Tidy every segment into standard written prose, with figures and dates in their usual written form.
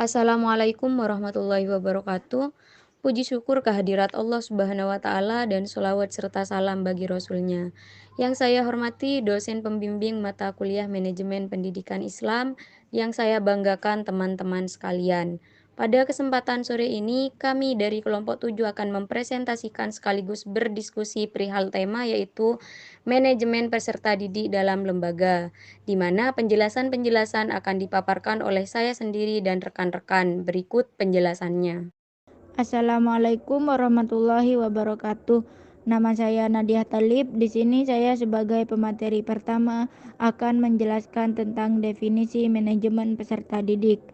Assalamualaikum warahmatullahi wabarakatuh. Puji syukur kehadirat Allah Subhanahu wa Ta'ala dan sholawat serta salam bagi Rasulnya. Yang saya hormati dosen pembimbing mata kuliah Manajemen Pendidikan Islam, yang saya banggakan teman-teman sekalian. Pada kesempatan sore ini, kami dari kelompok 7 akan mempresentasikan sekaligus berdiskusi perihal tema yaitu manajemen peserta didik dalam lembaga, di mana penjelasan-penjelasan akan dipaparkan oleh saya sendiri dan rekan-rekan. Berikut penjelasannya. Assalamualaikum warahmatullahi wabarakatuh. Nama saya Nadia Talib. Di sini saya sebagai pemateri pertama akan menjelaskan tentang definisi manajemen peserta didik.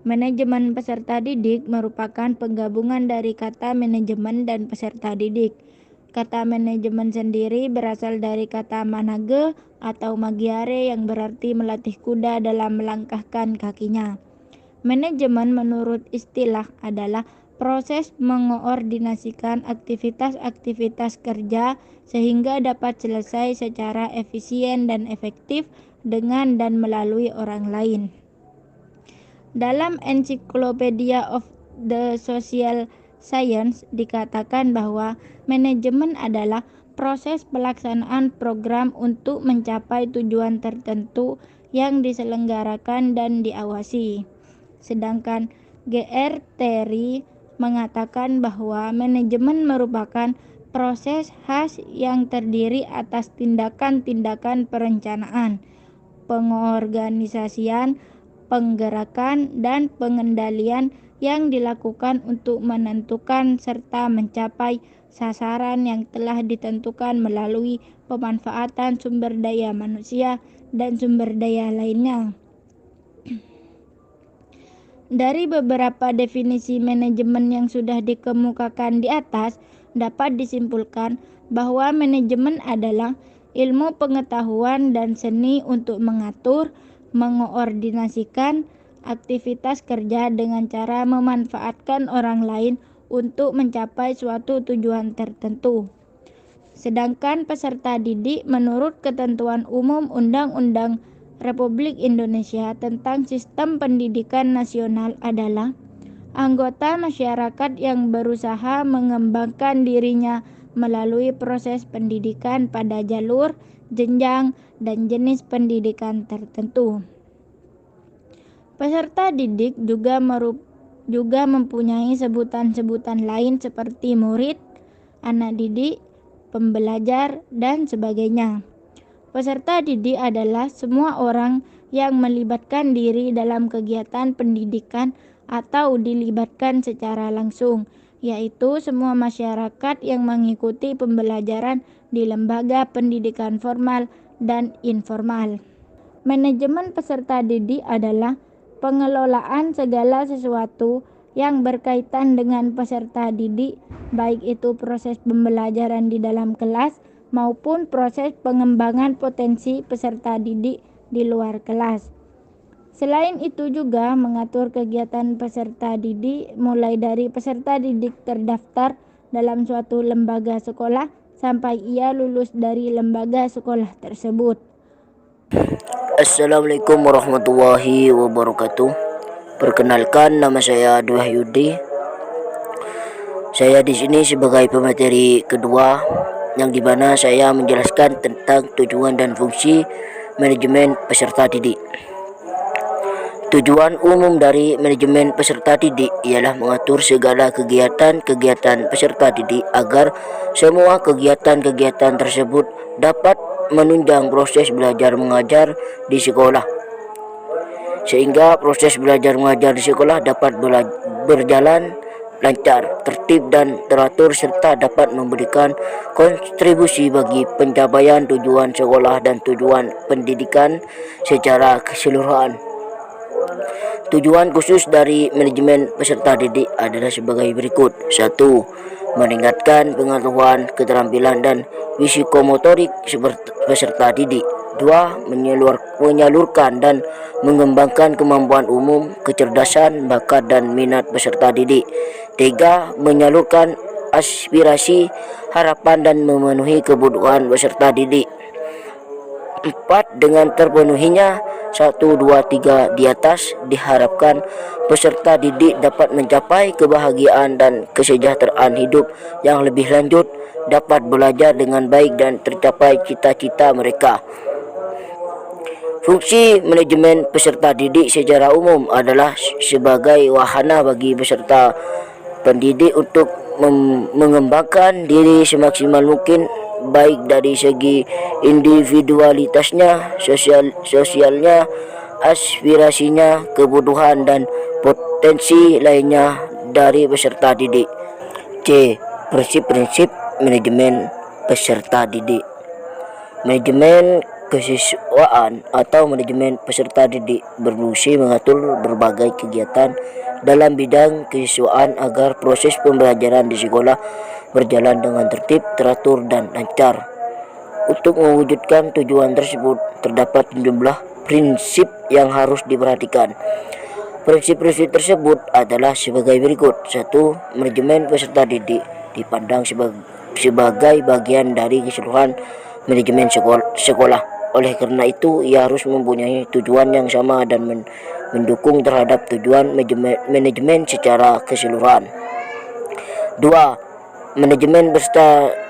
Manajemen peserta didik merupakan penggabungan dari kata manajemen dan peserta didik. Kata manajemen sendiri berasal dari kata manage atau magiare yang berarti melatih kuda dalam melangkahkan kakinya. Manajemen menurut istilah adalah proses mengoordinasikan aktivitas-aktivitas kerja sehingga dapat selesai secara efisien dan efektif dengan dan melalui orang lain. Dalam Encyclopedia of the Social Science dikatakan bahwa manajemen adalah proses pelaksanaan program untuk mencapai tujuan tertentu yang diselenggarakan dan diawasi. Sedangkan G.R. Terry mengatakan bahwa manajemen merupakan proses khas yang terdiri atas tindakan-tindakan perencanaan, pengorganisasian, penggerakan, dan pengendalian yang dilakukan untuk menentukan serta mencapai sasaran yang telah ditentukan melalui pemanfaatan sumber daya manusia dan sumber daya lainnya. Dari beberapa definisi manajemen yang sudah dikemukakan di atas, dapat disimpulkan bahwa manajemen adalah ilmu pengetahuan dan seni untuk mengatur, mengoordinasikan aktivitas kerja dengan cara memanfaatkan orang lain untuk mencapai suatu tujuan tertentu. Sedangkan peserta didik menurut ketentuan umum Undang-Undang Republik Indonesia tentang Sistem Pendidikan Nasional adalah anggota masyarakat yang berusaha mengembangkan dirinya melalui proses pendidikan pada jalur, jenjang, dan jenis pendidikan tertentu. Peserta didik juga mempunyai sebutan-sebutan lain seperti murid, anak didik, pembelajar, dan sebagainya. Peserta didik adalah semua orang yang melibatkan diri dalam kegiatan pendidikan atau dilibatkan secara langsung, yaitu semua masyarakat yang mengikuti pembelajaran di lembaga pendidikan formal dan informal. Manajemen peserta didik adalah pengelolaan segala sesuatu yang berkaitan dengan peserta didik, baik itu proses pembelajaran di dalam kelas maupun proses pengembangan potensi peserta didik di luar kelas. Selain itu juga mengatur kegiatan peserta didik mulai dari peserta didik terdaftar dalam suatu lembaga sekolah sampai ia lulus dari lembaga sekolah tersebut. Assalamualaikum warahmatullahi wabarakatuh. Perkenalkan, nama saya Dwi Wahyudi. Saya di sini sebagai pemateri kedua, yang dimana saya menjelaskan tentang tujuan dan fungsi manajemen peserta didik. Tujuan umum dari manajemen peserta didik ialah mengatur segala kegiatan-kegiatan peserta didik agar semua kegiatan-kegiatan tersebut dapat menunjang proses belajar mengajar di sekolah, sehingga proses belajar mengajar di sekolah dapat berjalan lancar, tertib, dan teratur, serta dapat memberikan kontribusi bagi pencapaian tujuan sekolah dan tujuan pendidikan secara keseluruhan. Tujuan khusus dari manajemen peserta didik adalah sebagai berikut. 1. Meningkatkan pengetahuan, keterampilan, dan psikomotorik peserta didik. 2. Menyalurkan dan mengembangkan kemampuan umum, kecerdasan, bakat, dan minat peserta didik. 3. Menyalurkan aspirasi, harapan, dan memenuhi kebutuhan peserta didik. 4. Dengan terpenuhinya 1, 2, 3 di atas, diharapkan peserta didik dapat mencapai kebahagiaan dan kesejahteraan hidup yang lebih lanjut, dapat belajar dengan baik dan tercapai cita-cita mereka. Fungsi manajemen peserta didik secara umum adalah sebagai wahana bagi peserta pendidik untuk mengembangkan diri semaksimal mungkin, baik dari segi individualitasnya, sosialnya, aspirasinya, kebutuhan dan potensi lainnya dari peserta didik. C. Prinsip-prinsip manajemen peserta didik. Manajemen kesiswaan atau manajemen peserta didik berfungsi mengatur berbagai kegiatan dalam bidang kesiswaan agar proses pembelajaran di sekolah berjalan dengan tertib, teratur, dan lancar. Untuk mewujudkan tujuan tersebut, terdapat sejumlah prinsip yang harus diperhatikan. Prinsip-prinsip tersebut adalah sebagai berikut. 1. Manajemen peserta didik dipandang sebagai bagian dari keseluruhan manajemen sekolah. Oleh karena itu, ia harus mempunyai tujuan yang sama dan mendukung terhadap tujuan manajemen secara keseluruhan. 2. Manajemen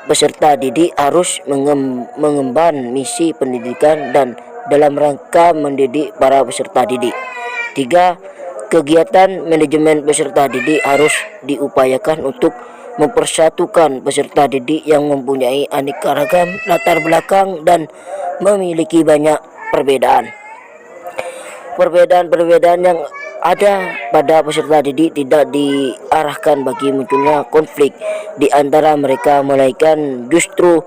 peserta didik harus mengemban misi pendidikan dan dalam rangka mendidik para peserta didik. 3. Kegiatan manajemen peserta didik harus diupayakan untuk mempersatukan peserta didik yang mempunyai aneka ragam latar belakang dan memiliki banyak perbedaan. Perbedaan yang ada pada peserta didik tidak diarahkan bagi munculnya konflik di antara mereka, melainkan justru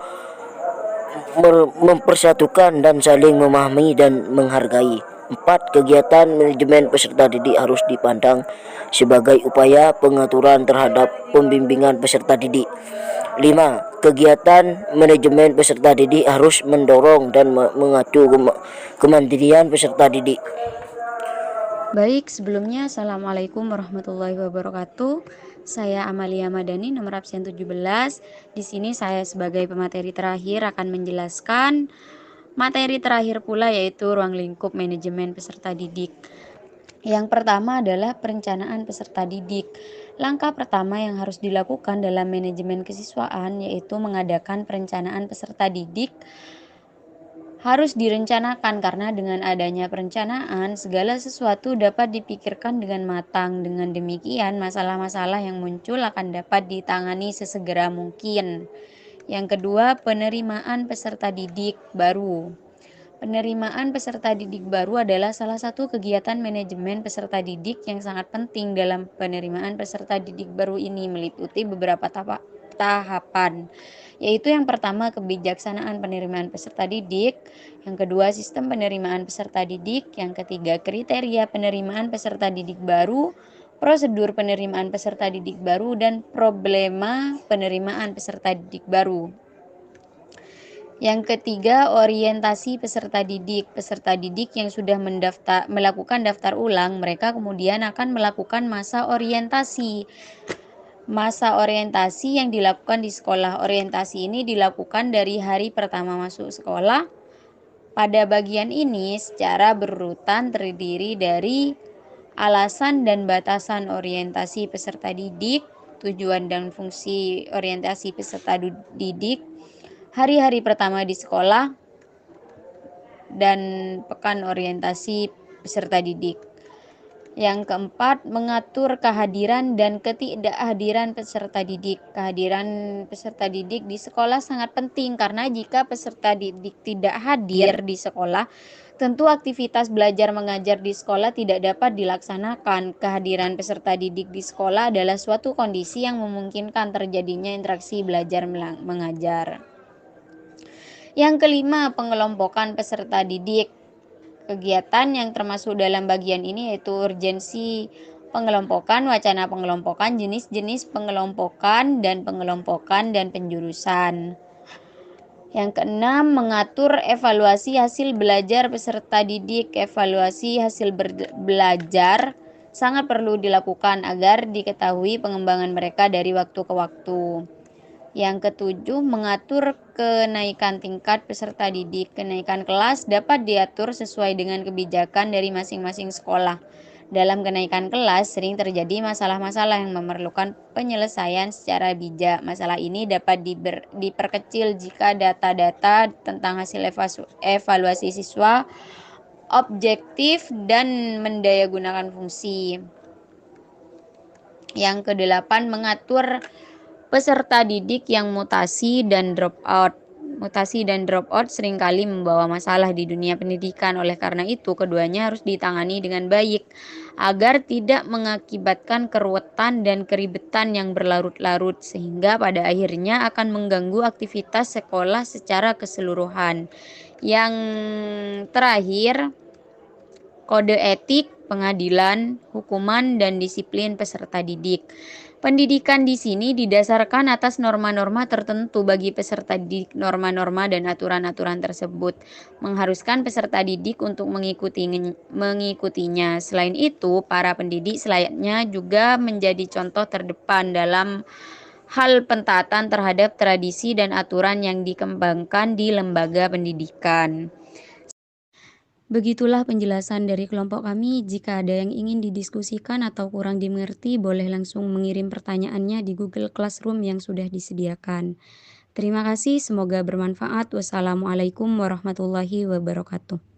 mempersatukan dan saling memahami dan menghargai. 4. Kegiatan manajemen peserta didik harus dipandang sebagai upaya pengaturan terhadap pembimbingan peserta didik. 5. Kegiatan manajemen peserta didik harus mendorong dan mengacu kemandirian peserta didik. Baik, sebelumnya Assalamualaikum warahmatullahi wabarakatuh. Saya Amalia Madani, nomor absen 17. Di sini saya sebagai pemateri terakhir akan menjelaskan materi terakhir pula, yaitu ruang lingkup manajemen peserta didik. Yang pertama adalah perencanaan peserta didik. Langkah pertama yang harus dilakukan dalam manajemen kesiswaan yaitu mengadakan perencanaan peserta didik. Harus direncanakan karena dengan adanya perencanaan, segala sesuatu dapat dipikirkan dengan matang. Dengan demikian, masalah-masalah yang muncul akan dapat ditangani sesegera mungkin. Yang kedua, penerimaan peserta didik baru. Penerimaan peserta didik baru adalah salah satu kegiatan manajemen peserta didik yang sangat penting. Dalam penerimaan peserta didik baru ini meliputi beberapa tahapan, yaitu yang pertama kebijaksanaan penerimaan peserta didik, yang kedua sistem penerimaan peserta didik, yang ketiga kriteria penerimaan peserta didik baru, prosedur penerimaan peserta didik baru, dan problema penerimaan peserta didik baru. Yang ketiga, orientasi peserta didik. Peserta didik yang sudah melakukan daftar ulang, mereka kemudian akan melakukan masa orientasi. Masa orientasi yang dilakukan di sekolah. Orientasi ini dilakukan dari hari pertama masuk sekolah. Pada bagian ini secara berurutan terdiri dari alasan dan batasan orientasi peserta didik, tujuan dan fungsi orientasi peserta didik, hari-hari pertama di sekolah, dan pekan orientasi peserta didik. Yang keempat, mengatur kehadiran dan ketidakhadiran peserta didik. Kehadiran peserta didik di sekolah sangat penting karena jika peserta didik tidak hadir di sekolah, tentu aktivitas belajar mengajar di sekolah tidak dapat dilaksanakan. Kehadiran peserta didik di sekolah adalah suatu kondisi yang memungkinkan terjadinya interaksi belajar mengajar. Yang kelima, pengelompokan peserta didik. Kegiatan yang termasuk dalam bagian ini yaitu urgensi pengelompokan, wacana pengelompokan, jenis-jenis pengelompokan, dan penjurusan. Yang keenam, mengatur evaluasi hasil belajar peserta didik. Evaluasi hasil belajar sangat perlu dilakukan agar diketahui pengembangan mereka dari waktu ke waktu. Yang ketujuh, mengatur kenaikan tingkat peserta didik. Kenaikan kelas dapat diatur sesuai dengan kebijakan dari masing-masing sekolah. Dalam kenaikan kelas, sering terjadi masalah-masalah yang memerlukan penyelesaian secara bijak. Masalah ini dapat diperkecil jika data-data tentang hasil evaluasi siswa objektif dan mendayagunakan fungsi. Yang kedelapan, mengatur peserta didik yang mutasi dan drop out. Mutasi dan drop out seringkali membawa masalah di dunia pendidikan. Oleh karena itu, keduanya harus ditangani dengan baik agar tidak mengakibatkan keruwetan dan keribetan yang berlarut-larut sehingga pada akhirnya akan mengganggu aktivitas sekolah secara keseluruhan. Yang terakhir, kode etik, pengadilan, hukuman, dan disiplin peserta didik. Pendidikan di sini didasarkan atas norma-norma tertentu bagi peserta didik. Norma-norma dan aturan-aturan tersebut mengharuskan peserta didik untuk mengikutinya. Selain itu, para pendidik selayaknya juga menjadi contoh terdepan dalam hal pentaatan terhadap tradisi dan aturan yang dikembangkan di lembaga pendidikan. Begitulah penjelasan dari kelompok kami. Jika ada yang ingin didiskusikan atau kurang dimengerti, boleh langsung mengirim pertanyaannya di Google Classroom yang sudah disediakan. Terima kasih, semoga bermanfaat. Wassalamualaikum warahmatullahi wabarakatuh.